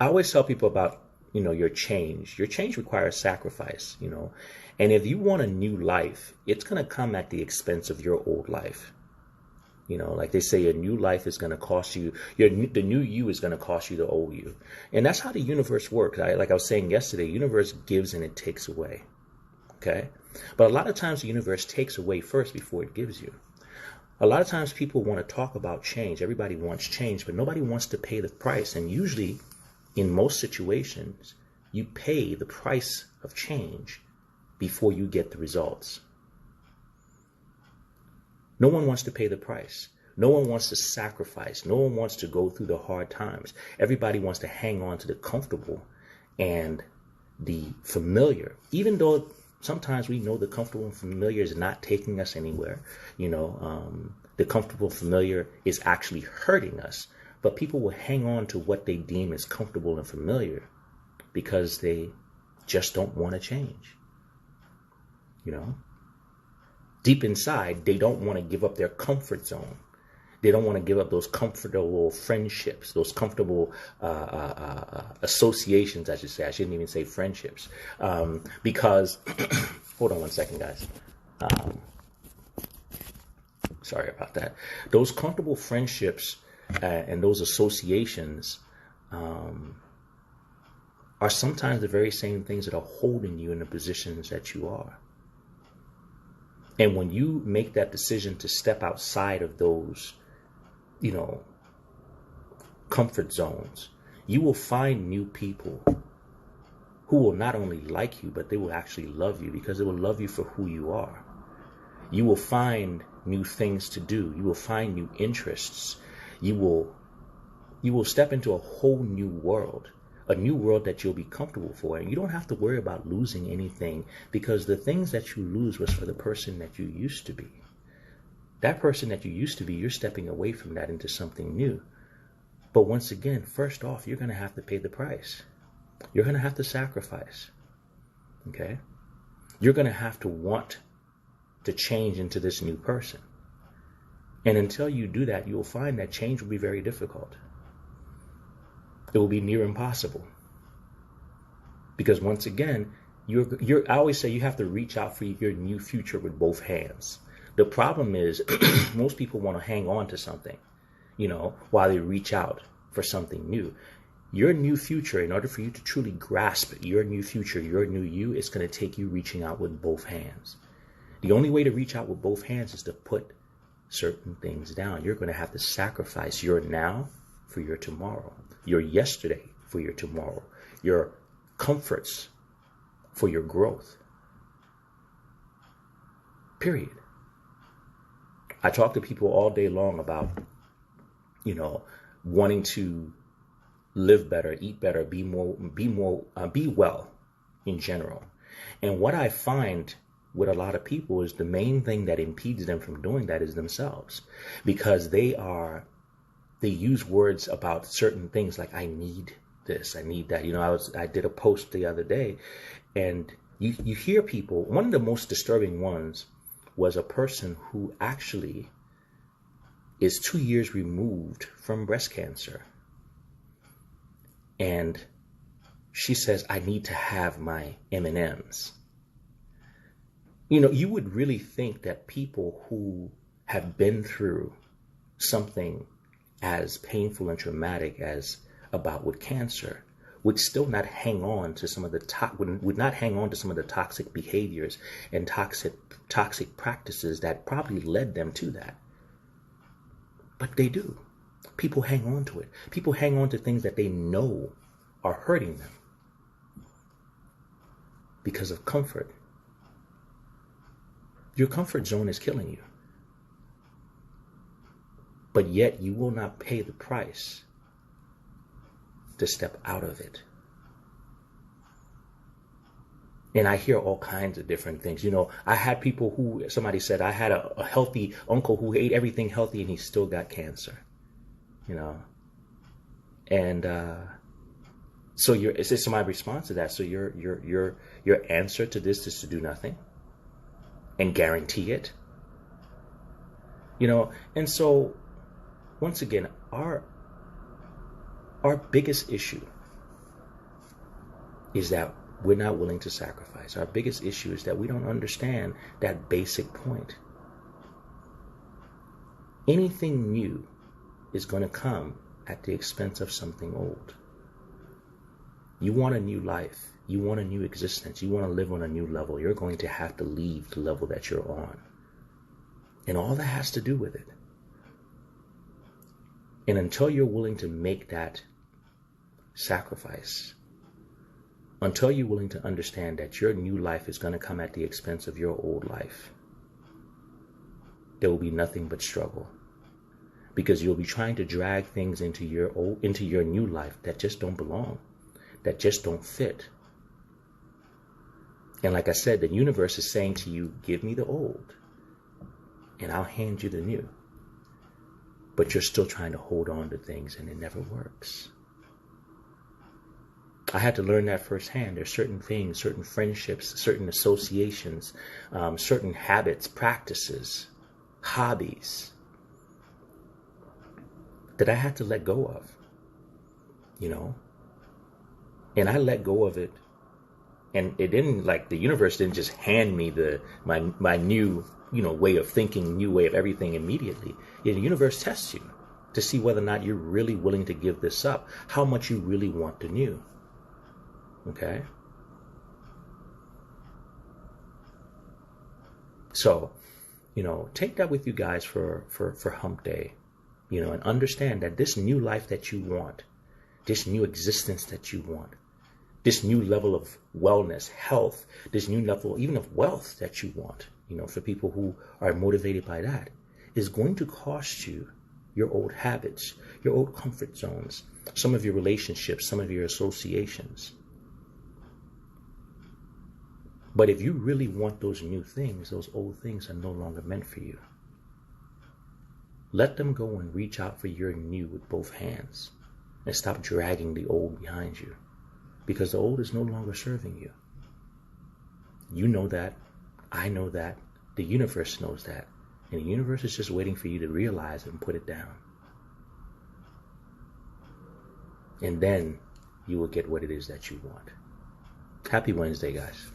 I always tell people about, your change. Your change requires sacrifice, and if you want a new life, it's going to come at the expense of your old life. Like they say, a new life is going to cost you, the new you is going to cost you the old you. And that's how the universe works. Like I was saying yesterday, the universe gives and it takes away. Okay. But a lot of times the universe takes away first before it gives you. A lot of times people want to talk about change. Everybody wants change, but nobody wants to pay the price. And usually in most situations, you pay the price of change before you get the results. No one wants to pay the price. No one wants to sacrifice. No one wants to go through the hard times. Everybody wants to hang on to the comfortable and the familiar, even though sometimes we know the comfortable and familiar is not taking us anywhere. The comfortable familiar is actually hurting us, but people will hang on to what they deem as comfortable and familiar because they just don't want to change. Deep inside, they don't want to give up their comfort zone. They don't want to give up those comfortable friendships, those comfortable associations, I should say. I shouldn't even say friendships. Because, hold on one second, guys. Sorry about that. Those comfortable friendships and those associations are sometimes the very same things that are holding you in the positions that you are. And when you make that decision to step outside of those, comfort zones, you will find new people who will not only like you, but they will actually love you because they will love you for who you are. You will find new things to do. You will find new interests. You will step into a whole new world. A new world that you'll be comfortable for. And you don't have to worry about losing anything because the things that you lose was for the person that you used to be. That person that you used to be, you're stepping away from that into something new. But once again, first off, you're going to have to pay the price. You're going to have to sacrifice. Okay? You're going to have to want to change into this new person. And until you do that, you'll find that change will be very difficult. It will be near impossible. Because once again, I always say you have to reach out for your new future with both hands. The problem is most people want to hang on to something, while they reach out for something new. Your new future, in order for you to truly grasp your new future, your new you, it's going to take you reaching out with both hands. The only way to reach out with both hands is to put certain things down. You're going to have to sacrifice your now for your tomorrow, your yesterday for your tomorrow, your comforts for your growth. Period. I talk to people all day long about, wanting to live better, eat better, be well in general. And what I find with a lot of people is the main thing that impedes them from doing that is themselves, because they use words about certain things like, I need this, I need that. I did a post the other day, and you hear people, one of the most disturbing ones was a person who actually is 2 years removed from breast cancer. And she says, I need to have my M&Ms. You would really think that people who have been through something as painful and traumatic as about with cancer would still not hang on to some of the would not hang on to some of the toxic behaviors and toxic practices that probably led them to that. But they do. People hang on to it. People hang on to things that they know are hurting them because of comfort. Your comfort zone is killing you. But yet you will not pay the price to step out of it. And I hear all kinds of different things. I had people who, somebody said, I had a healthy uncle who ate everything healthy and he still got cancer. And so it's just my response to that. So your answer to this is to do nothing and guarantee it. And so once again, our biggest issue is that we're not willing to sacrifice. Our biggest issue is that we don't understand that basic point. Anything new is going to come at the expense of something old. You want a new life. You want a new existence. You want to live on a new level. You're going to have to leave the level that you're on. And all that has to do with it. And until you're willing to make that sacrifice, until you're willing to understand that your new life is going to come at the expense of your old life, there will be nothing but struggle. Because you'll be trying to drag things into your new life that just don't belong, that just don't fit. And like I said, the universe is saying to you, give me the old, and I'll hand you the new. But you're still trying to hold on to things, and it never works. I had to learn that firsthand. There's certain things, certain friendships, certain associations, certain habits, practices, hobbies that I had to let go of, and I let go of it. And it didn't, like, the universe didn't just hand me my new, way of thinking, new way of everything immediately. Yeah, the universe tests you to see whether or not you're really willing to give this up, how much you really want the new. Okay? So, take that with you guys for hump day, and understand that this new life that you want, this new existence that you want, this new level of wellness, health, this new level even of wealth that you want, for people who are motivated by that, is going to cost you your old habits, your old comfort zones, some of your relationships, some of your associations. But if you really want those new things, those old things are no longer meant for you. Let them go and reach out for your new with both hands, and stop dragging the old behind you. Because the old is no longer serving you. You know that. I know that. The universe knows that. And the universe is just waiting for you to realize it and put it down. And then you will get what it is that you want. Happy Wednesday, guys.